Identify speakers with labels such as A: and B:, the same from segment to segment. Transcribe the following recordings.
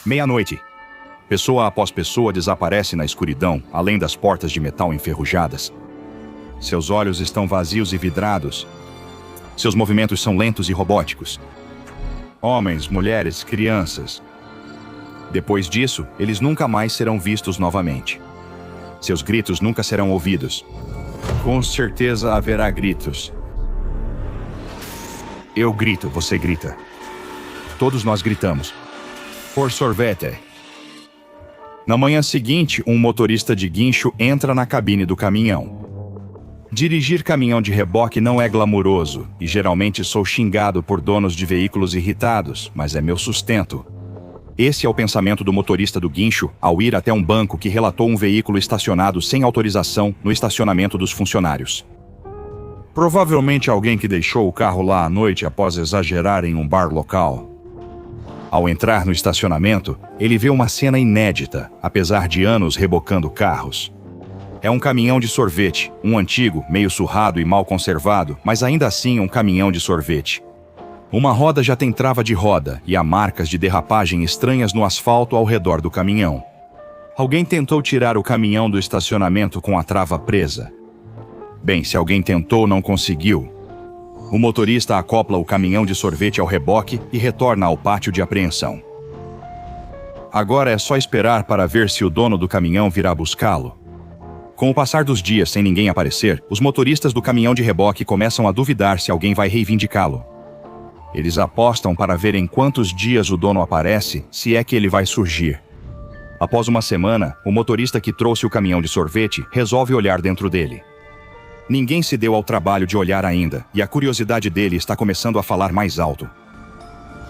A: Meia-noite. Pessoa após pessoa desaparece na escuridão, além das portas de metal enferrujadas. Seus olhos estão vazios e vidrados. Seus movimentos são lentos e robóticos. Homens, mulheres, crianças. Depois disso, eles nunca mais serão vistos novamente. Seus gritos nunca serão ouvidos. Com certeza haverá gritos. Eu grito, você grita. Todos nós gritamos. Por sorvete. Na manhã seguinte, um motorista de guincho entra na cabine do caminhão. Dirigir caminhão de reboque não é glamuroso, e geralmente sou xingado por donos de veículos irritados, mas é meu sustento. Esse é o pensamento do motorista do guincho ao ir até um banco que relatou um veículo estacionado sem autorização no estacionamento dos funcionários. Provavelmente alguém que deixou o carro lá à noite após exagerar em um bar local. Ao entrar no estacionamento, ele vê uma cena inédita, apesar de anos rebocando carros. É um caminhão de sorvete, um antigo, meio surrado e mal conservado, mas ainda assim um caminhão de sorvete. Uma roda já tem trava de roda e há marcas de derrapagem estranhas no asfalto ao redor do caminhão. Alguém tentou tirar o caminhão do estacionamento com a trava presa. Bem, se alguém tentou, não conseguiu. O motorista acopla o caminhão de sorvete ao reboque e retorna ao pátio de apreensão. Agora é só esperar para ver se o dono do caminhão virá buscá-lo. Com o passar dos dias sem ninguém aparecer, os motoristas do caminhão de reboque começam a duvidar se alguém vai reivindicá-lo. Eles apostam para ver em quantos dias o dono aparece, se é que ele vai surgir. Após uma semana, o motorista que trouxe o caminhão de sorvete resolve olhar dentro dele. Ninguém se deu ao trabalho de olhar ainda, e a curiosidade dele está começando a falar mais alto.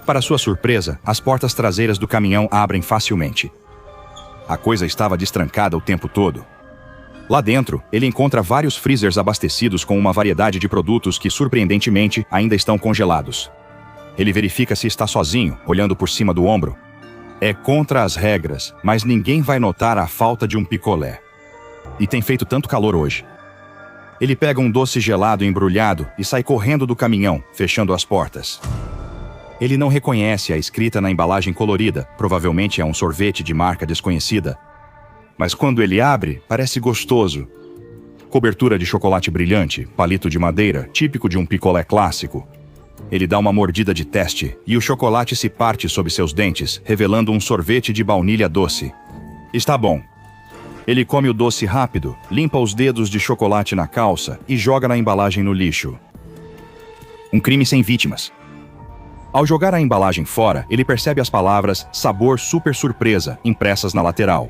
A: Para sua surpresa, as portas traseiras do caminhão abrem facilmente. A coisa estava destrancada o tempo todo. Lá dentro, ele encontra vários freezers abastecidos com uma variedade de produtos que, surpreendentemente, ainda estão congelados. Ele verifica se está sozinho, olhando por cima do ombro. É contra as regras, mas ninguém vai notar a falta de um picolé. E tem feito tanto calor hoje. Ele pega um doce gelado embrulhado e sai correndo do caminhão, fechando as portas. Ele não reconhece a escrita na embalagem colorida, provavelmente é um sorvete de marca desconhecida. Mas quando ele abre, parece gostoso. Cobertura de chocolate brilhante, palito de madeira, típico de um picolé clássico. Ele dá uma mordida de teste e o chocolate se parte sob seus dentes, revelando um sorvete de baunilha doce. Está bom. Ele come o doce rápido, limpa os dedos de chocolate na calça e joga na embalagem no lixo. Um crime sem vítimas. Ao jogar a embalagem fora, ele percebe as palavras "sabor super surpresa" impressas na lateral.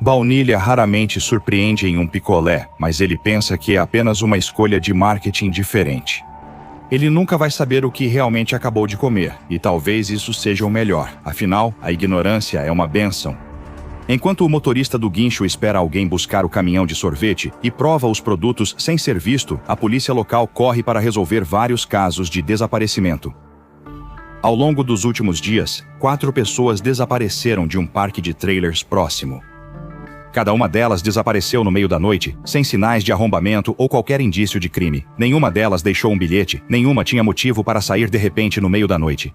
A: Baunilha raramente surpreende em um picolé, mas ele pensa que é apenas uma escolha de marketing diferente. Ele nunca vai saber o que realmente acabou de comer, e talvez isso seja o melhor. Afinal, a ignorância é uma bênção. Enquanto o motorista do guincho espera alguém buscar o caminhão de sorvete e prova os produtos sem ser visto, a polícia local corre para resolver vários casos de desaparecimento. Ao longo dos últimos dias, 4 pessoas desapareceram de um parque de trailers próximo. Cada uma delas desapareceu no meio da noite, sem sinais de arrombamento ou qualquer indício de crime. Nenhuma delas deixou um bilhete, nenhuma tinha motivo para sair de repente no meio da noite.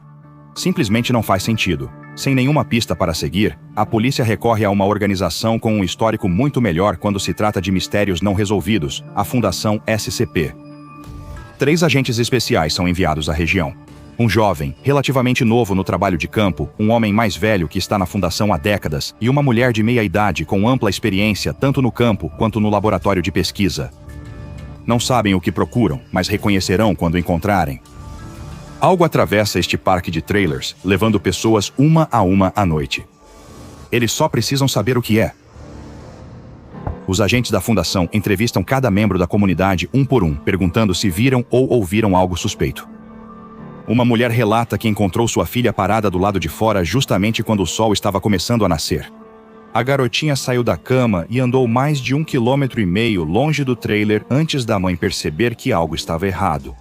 A: Simplesmente não faz sentido. Sem nenhuma pista para seguir, a polícia recorre a uma organização com um histórico muito melhor quando se trata de mistérios não resolvidos, a Fundação SCP. 3 agentes especiais são enviados à região. Um jovem, relativamente novo no trabalho de campo, um homem mais velho que está na fundação há décadas e uma mulher de meia idade com ampla experiência tanto no campo quanto no laboratório de pesquisa. Não sabem o que procuram, mas reconhecerão quando encontrarem. Algo atravessa este parque de trailers, levando pessoas uma a uma à noite. Eles só precisam saber o que é. Os agentes da fundação entrevistam cada membro da comunidade um por um, perguntando se viram ou ouviram algo suspeito. Uma mulher relata que encontrou sua filha parada do lado de fora justamente quando o sol estava começando a nascer. A garotinha saiu da cama e andou mais de 1,5 km longe do trailer antes da mãe perceber que algo estava errado.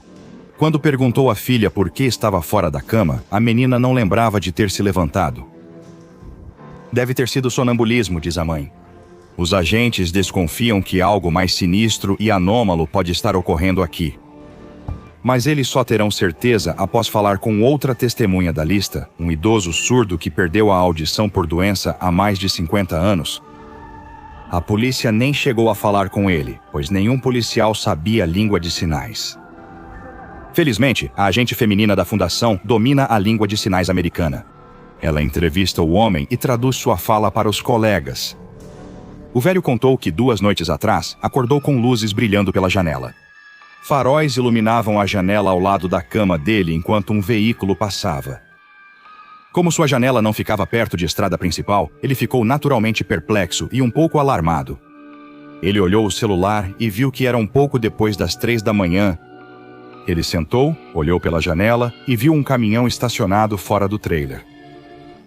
A: Quando perguntou à filha por que estava fora da cama, a menina não lembrava de ter se levantado. Deve ter sido sonambulismo, diz a mãe. Os agentes desconfiam que algo mais sinistro e anômalo pode estar ocorrendo aqui. Mas eles só terão certeza após falar com outra testemunha da lista, um idoso surdo que perdeu a audição por doença há mais de 50 anos. A polícia nem chegou a falar com ele, pois nenhum policial sabia a língua de sinais. Felizmente, a agente feminina da fundação domina a língua de sinais americana. Ela entrevista o homem e traduz sua fala para os colegas. O velho contou que 2 noites atrás acordou com luzes brilhando pela janela. Faróis iluminavam a janela ao lado da cama dele enquanto um veículo passava. Como sua janela não ficava perto de estrada principal, ele ficou naturalmente perplexo e um pouco alarmado. Ele olhou o celular e viu que era um pouco depois das 3 da manhã. Ele sentou, olhou pela janela e viu um caminhão estacionado fora do trailer.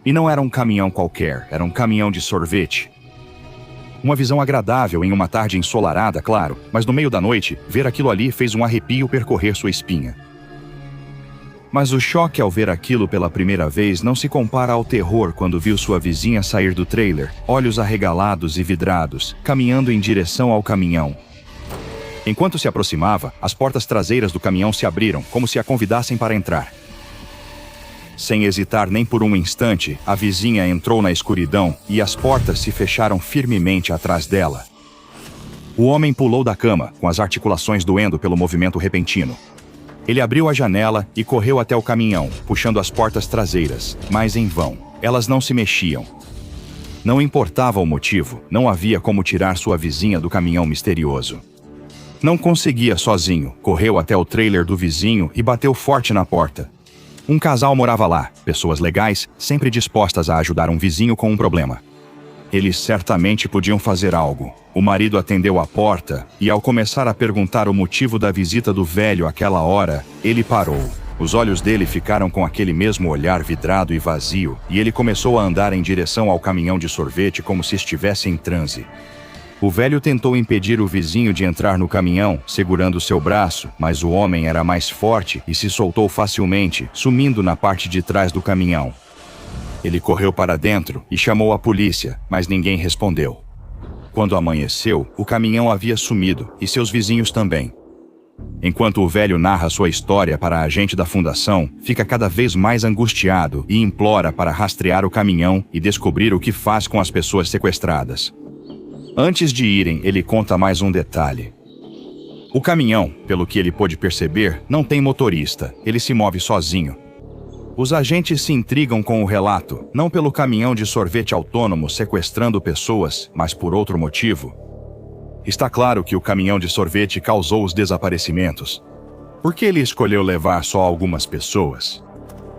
A: E não era um caminhão qualquer, era um caminhão de sorvete. Uma visão agradável em uma tarde ensolarada, claro, mas no meio da noite, ver aquilo ali fez um arrepio percorrer sua espinha. Mas o choque ao ver aquilo pela primeira vez não se compara ao terror quando viu sua vizinha sair do trailer, olhos arregalados e vidrados, caminhando em direção ao caminhão. Enquanto se aproximava, as portas traseiras do caminhão se abriram, como se a convidassem para entrar. Sem hesitar nem por um instante, a vizinha entrou na escuridão e as portas se fecharam firmemente atrás dela. O homem pulou da cama, com as articulações doendo pelo movimento repentino. Ele abriu a janela e correu até o caminhão, puxando as portas traseiras, mas em vão. Elas não se mexiam. Não importava o motivo, não havia como tirar sua vizinha do caminhão misterioso. Não conseguia sozinho, correu até o trailer do vizinho e bateu forte na porta. Um casal morava lá, pessoas legais, sempre dispostas a ajudar um vizinho com um problema. Eles certamente podiam fazer algo. O marido atendeu a porta e, ao começar a perguntar o motivo da visita do velho àquela hora, ele parou. Os olhos dele ficaram com aquele mesmo olhar vidrado e vazio, e ele começou a andar em direção ao caminhão de sorvete como se estivesse em transe. O velho tentou impedir o vizinho de entrar no caminhão, segurando seu braço, mas o homem era mais forte e se soltou facilmente, sumindo na parte de trás do caminhão. Ele correu para dentro e chamou a polícia, mas ninguém respondeu. Quando amanheceu, o caminhão havia sumido e seus vizinhos também. Enquanto o velho narra sua história para a agente da fundação, fica cada vez mais angustiado e implora para rastrear o caminhão e descobrir o que faz com as pessoas sequestradas. Antes de irem, ele conta mais um detalhe. O caminhão, pelo que ele pôde perceber, não tem motorista, ele se move sozinho. Os agentes se intrigam com o relato, não pelo caminhão de sorvete autônomo sequestrando pessoas, mas por outro motivo. Está claro que o caminhão de sorvete causou os desaparecimentos. Por que ele escolheu levar só algumas pessoas?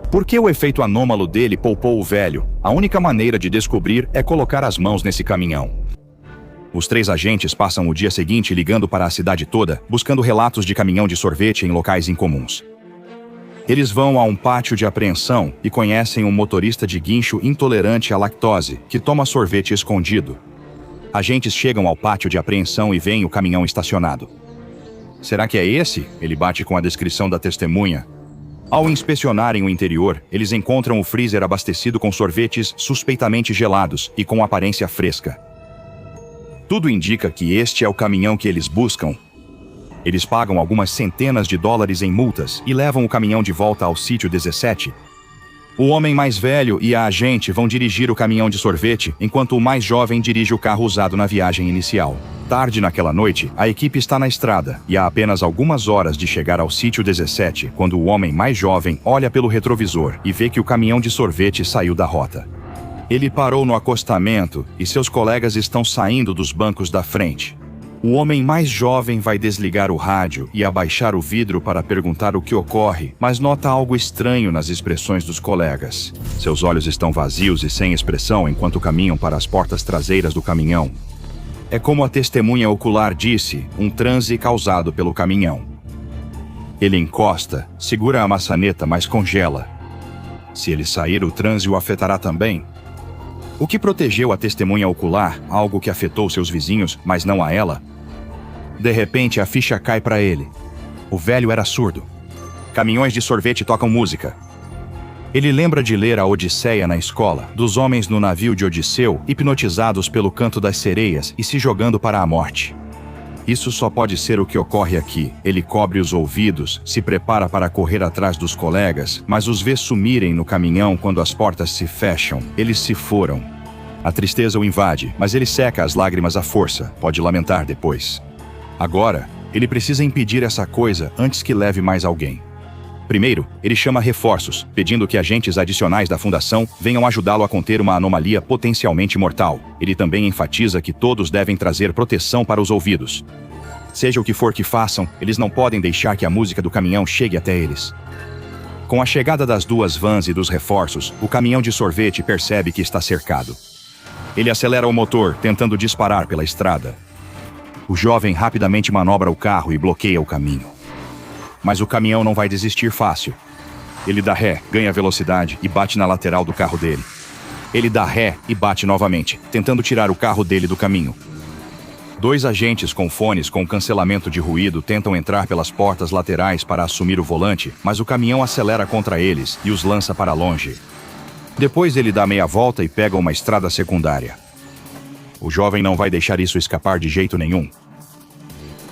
A: Por que o efeito anômalo dele poupou o velho? A única maneira de descobrir é colocar as mãos nesse caminhão. Os 3 agentes passam o dia seguinte ligando para a cidade toda, buscando relatos de caminhão de sorvete em locais incomuns. Eles vão a um pátio de apreensão e conhecem um motorista de guincho intolerante à lactose, que toma sorvete escondido. Agentes chegam ao pátio de apreensão e veem o caminhão estacionado. Será que é esse? Ele bate com a descrição da testemunha. Ao inspecionarem o interior, eles encontram o freezer abastecido com sorvetes suspeitamente gelados e com aparência fresca. Tudo indica que este é o caminhão que eles buscam. Eles pagam algumas centenas de dólares em multas e levam o caminhão de volta ao sítio 17. O homem mais velho e a agente vão dirigir o caminhão de sorvete, enquanto o mais jovem dirige o carro usado na viagem inicial. Tarde naquela noite, a equipe está na estrada e há apenas algumas horas de chegar ao sítio 17, quando o homem mais jovem olha pelo retrovisor e vê que o caminhão de sorvete saiu da rota. Ele parou no acostamento e seus colegas estão saindo dos bancos da frente. O homem mais jovem vai desligar o rádio e abaixar o vidro para perguntar o que ocorre, mas nota algo estranho nas expressões dos colegas. Seus olhos estão vazios e sem expressão enquanto caminham para as portas traseiras do caminhão. É como a testemunha ocular disse, um transe causado pelo caminhão. Ele encosta, segura a maçaneta, mas congela. Se ele sair, o transe o afetará também. O que protegeu a testemunha ocular, algo que afetou seus vizinhos, mas não a ela? De repente, a ficha cai para ele. O velho era surdo. Caminhões de sorvete tocam música. Ele lembra de ler a Odisseia na escola, dos homens no navio de Odisseu, hipnotizados pelo canto das sereias e se jogando para a morte. Isso só pode ser o que ocorre aqui. Ele cobre os ouvidos, se prepara para correr atrás dos colegas, mas os vê sumirem no caminhão quando as portas se fecham. Eles se foram. A tristeza o invade, mas ele seca as lágrimas à força. Pode lamentar depois. Agora, ele precisa impedir essa coisa antes que leve mais alguém. Primeiro, ele chama reforços, pedindo que agentes adicionais da Fundação venham ajudá-lo a conter uma anomalia potencialmente mortal. Ele também enfatiza que todos devem trazer proteção para os ouvidos. Seja o que for que façam, eles não podem deixar que a música do caminhão chegue até eles. Com a chegada das duas vans e dos reforços, o caminhão de sorvete percebe que está cercado. Ele acelera o motor, tentando disparar pela estrada. O jovem rapidamente manobra o carro e bloqueia o caminho. Mas o caminhão não vai desistir fácil. Ele dá ré, ganha velocidade e bate na lateral do carro dele. Ele dá ré e bate novamente, tentando tirar o carro dele do caminho. Dois agentes com fones com cancelamento de ruído tentam entrar pelas portas laterais para assumir o volante, mas o caminhão acelera contra eles e os lança para longe. Depois ele dá meia volta e pega uma estrada secundária. O jovem não vai deixar isso escapar de jeito nenhum.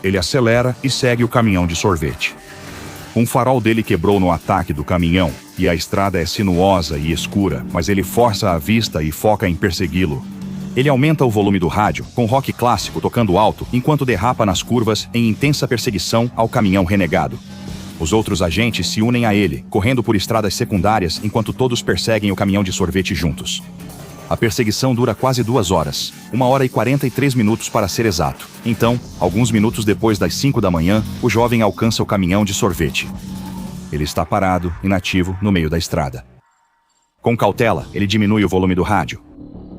A: Ele acelera e segue o caminhão de sorvete. Um farol dele quebrou no ataque do caminhão, e a estrada é sinuosa e escura, mas ele força a vista e foca em persegui-lo. Ele aumenta o volume do rádio, com rock clássico tocando alto, enquanto derrapa nas curvas em intensa perseguição ao caminhão renegado. Os outros agentes se unem a ele, correndo por estradas secundárias enquanto todos perseguem o caminhão de sorvete juntos. A perseguição dura quase 2 horas, 1 hora e 43 minutos para ser exato. Então, alguns minutos depois das 5 da manhã, o jovem alcança o caminhão de sorvete. Ele está parado, inativo, no meio da estrada. Com cautela, ele diminui o volume do rádio.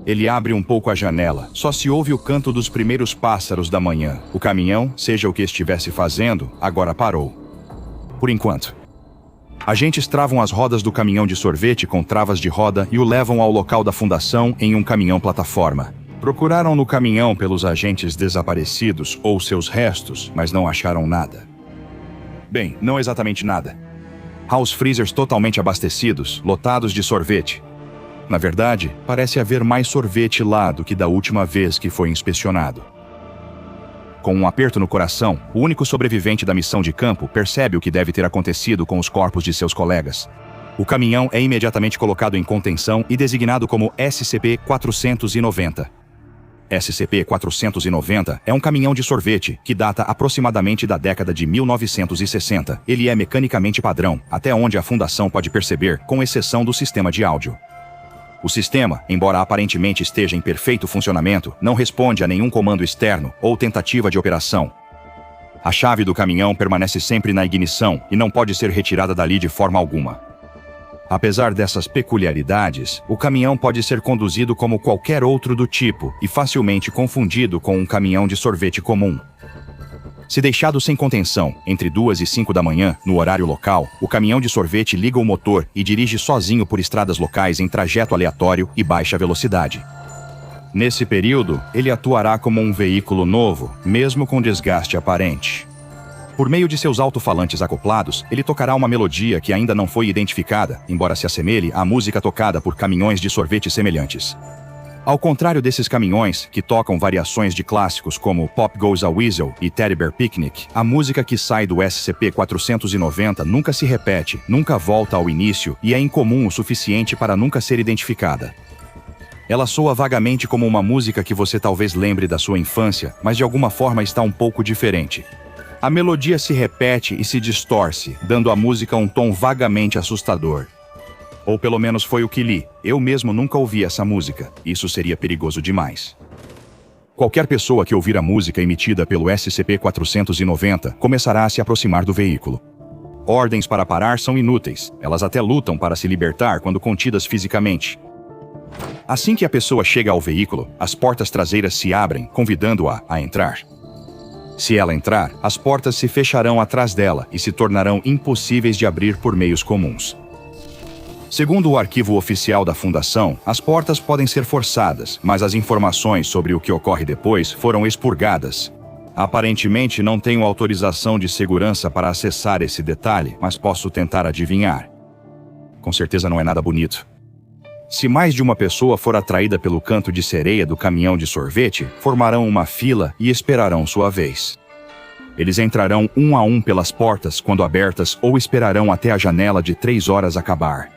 A: Ele abre um pouco a janela. Só se ouve o canto dos primeiros pássaros da manhã. O caminhão, seja o que estivesse fazendo, agora parou. Por enquanto. Agentes travam as rodas do caminhão de sorvete com travas de roda e o levam ao local da fundação em um caminhão-plataforma. Procuraram no caminhão pelos agentes desaparecidos ou seus restos, mas não acharam nada. Bem, não exatamente nada. Há os freezers totalmente abastecidos, lotados de sorvete. Na verdade, parece haver mais sorvete lá do que da última vez que foi inspecionado. Com um aperto no coração, o único sobrevivente da missão de campo percebe o que deve ter acontecido com os corpos de seus colegas. O caminhão é imediatamente colocado em contenção e designado como SCP-490. SCP-490 é um caminhão de sorvete que data aproximadamente da década de 1960. Ele é mecanicamente padrão, até onde a Fundação pode perceber, com exceção do sistema de áudio. O sistema, embora aparentemente esteja em perfeito funcionamento, não responde a nenhum comando externo ou tentativa de operação. A chave do caminhão permanece sempre na ignição e não pode ser retirada dali de forma alguma. Apesar dessas peculiaridades, o caminhão pode ser conduzido como qualquer outro do tipo e facilmente confundido com um caminhão de sorvete comum. Se deixado sem contenção, entre 2 e 5 da manhã, no horário local, o caminhão de sorvete liga o motor e dirige sozinho por estradas locais em trajeto aleatório e baixa velocidade. Nesse período, ele atuará como um veículo novo, mesmo com desgaste aparente. Por meio de seus alto-falantes acoplados, ele tocará uma melodia que ainda não foi identificada, embora se assemelhe à música tocada por caminhões de sorvete semelhantes. Ao contrário desses caminhões, que tocam variações de clássicos como Pop Goes a Weasel e Teddy Bear Picnic, a música que sai do SCP-490 nunca se repete, nunca volta ao início e é incomum o suficiente para nunca ser identificada. Ela soa vagamente como uma música que você talvez lembre da sua infância, mas de alguma forma está um pouco diferente. A melodia se repete e se distorce, dando à música um tom vagamente assustador. Ou pelo menos foi o que li. Eu mesmo nunca ouvi essa música. Isso seria perigoso demais. Qualquer pessoa que ouvir a música emitida pelo SCP-490 começará a se aproximar do veículo. Ordens para parar são inúteis. Elas até lutam para se libertar quando contidas fisicamente. Assim que a pessoa chega ao veículo, as portas traseiras se abrem, convidando-a a entrar. Se ela entrar, as portas se fecharão atrás dela e se tornarão impossíveis de abrir por meios comuns. Segundo o arquivo oficial da Fundação, as portas podem ser forçadas, mas as informações sobre o que ocorre depois foram expurgadas. Aparentemente não tenho autorização de segurança para acessar esse detalhe, mas posso tentar adivinhar. Com certeza não é nada bonito. Se mais de uma pessoa for atraída pelo canto de sereia do caminhão de sorvete, formarão uma fila e esperarão sua vez. Eles entrarão um a um pelas portas quando abertas ou esperarão até a janela de 3 horas acabar.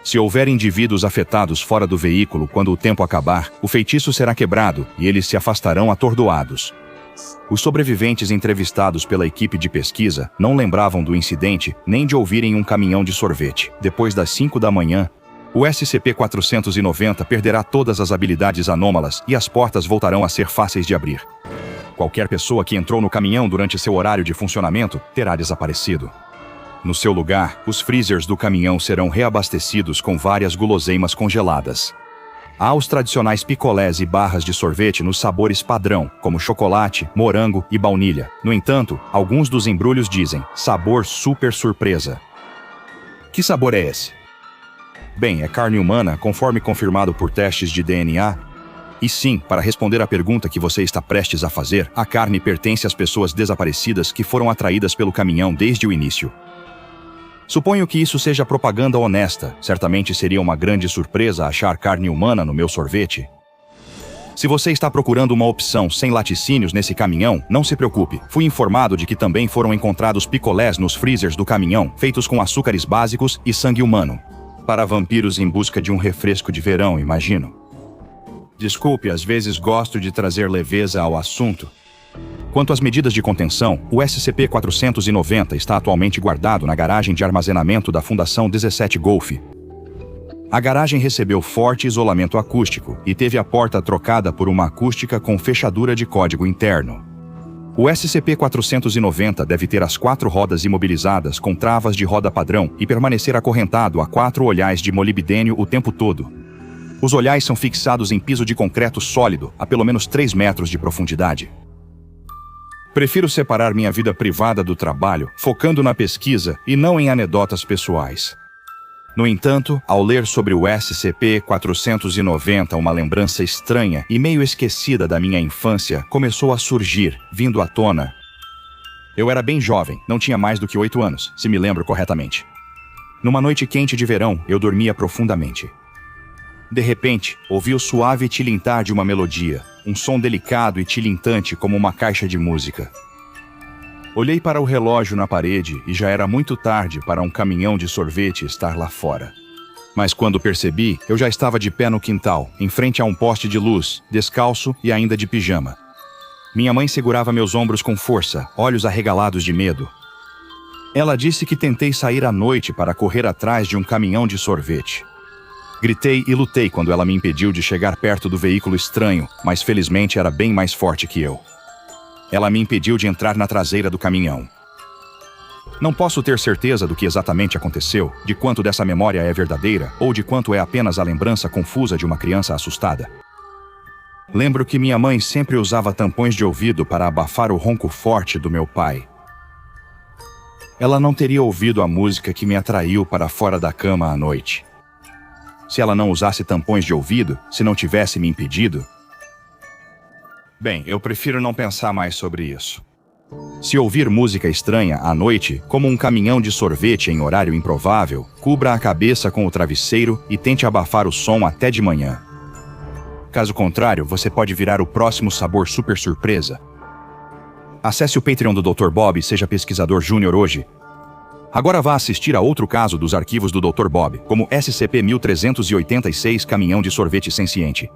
A: Se houver indivíduos afetados fora do veículo quando o tempo acabar, o feitiço será quebrado e eles se afastarão atordoados. Os sobreviventes entrevistados pela equipe de pesquisa não lembravam do incidente nem de ouvirem um caminhão de sorvete. Depois das 5 da manhã, o SCP-490 perderá todas as habilidades anômalas e as portas voltarão a ser fáceis de abrir. Qualquer pessoa que entrou no caminhão durante seu horário de funcionamento terá desaparecido. No seu lugar, os freezers do caminhão serão reabastecidos com várias guloseimas congeladas. Há os tradicionais picolés e barras de sorvete nos sabores padrão, como chocolate, morango e baunilha. No entanto, alguns dos embrulhos dizem sabor super surpresa. Que sabor é esse? Bem, é carne humana, conforme confirmado por testes de DNA. E sim, para responder à pergunta que você está prestes a fazer, a carne pertence às pessoas desaparecidas que foram atraídas pelo caminhão desde o início. Suponho que isso seja propaganda honesta. Certamente seria uma grande surpresa achar carne humana no meu sorvete. Se você está procurando uma opção sem laticínios nesse caminhão, não se preocupe. Fui informado de que também foram encontrados picolés nos freezers do caminhão, feitos com açúcares básicos e sangue humano. Para vampiros em busca de um refresco de verão, imagino. Desculpe, às vezes gosto de trazer leveza ao assunto. Quanto às medidas de contenção, o SCP-490 está atualmente guardado na garagem de armazenamento da Fundação 17 Golf. A garagem recebeu forte isolamento acústico e teve a porta trocada por uma acústica com fechadura de código interno. O SCP-490 deve ter as 4 rodas imobilizadas com travas de roda padrão e permanecer acorrentado a 4 olhais de molibdênio o tempo todo. Os olhais são fixados em piso de concreto sólido a pelo menos 3 metros de profundidade. Prefiro separar minha vida privada do trabalho, focando na pesquisa e não em anedotas pessoais. No entanto, ao ler sobre o SCP-490, uma lembrança estranha e meio esquecida da minha infância começou a surgir, vindo à tona. Eu era bem jovem, não tinha mais do que 8 anos, se me lembro corretamente. Numa noite quente de verão, eu dormia profundamente. De repente, ouvi o suave tilintar de uma melodia, um som delicado e tilintante como uma caixa de música. Olhei para o relógio na parede e já era muito tarde para um caminhão de sorvete estar lá fora. Mas quando percebi, eu já estava de pé no quintal, em frente a um poste de luz, descalço e ainda de pijama. Minha mãe segurava meus ombros com força, olhos arregalados de medo. Ela disse que tentei sair à noite para correr atrás de um caminhão de sorvete. Gritei e lutei quando ela me impediu de chegar perto do veículo estranho, mas felizmente era bem mais forte que eu. Ela me impediu de entrar na traseira do caminhão. Não posso ter certeza do que exatamente aconteceu, de quanto dessa memória é verdadeira ou de quanto é apenas a lembrança confusa de uma criança assustada. Lembro que minha mãe sempre usava tampões de ouvido para abafar o ronco forte do meu pai. Ela não teria ouvido a música que me atraiu para fora da cama à noite. Se ela não usasse tampões de ouvido, se não tivesse me impedido... Bem, eu prefiro não pensar mais sobre isso. Se ouvir música estranha à noite, como um caminhão de sorvete em horário improvável, cubra a cabeça com o travesseiro e tente abafar o som até de manhã. Caso contrário, você pode virar o próximo sabor super surpresa. Acesse o Patreon do Dr. Bob e seja pesquisador júnior hoje. Agora vá assistir a outro caso dos arquivos do Dr. Bob, como SCP-1386 Caminhão de Sorvete Senciente.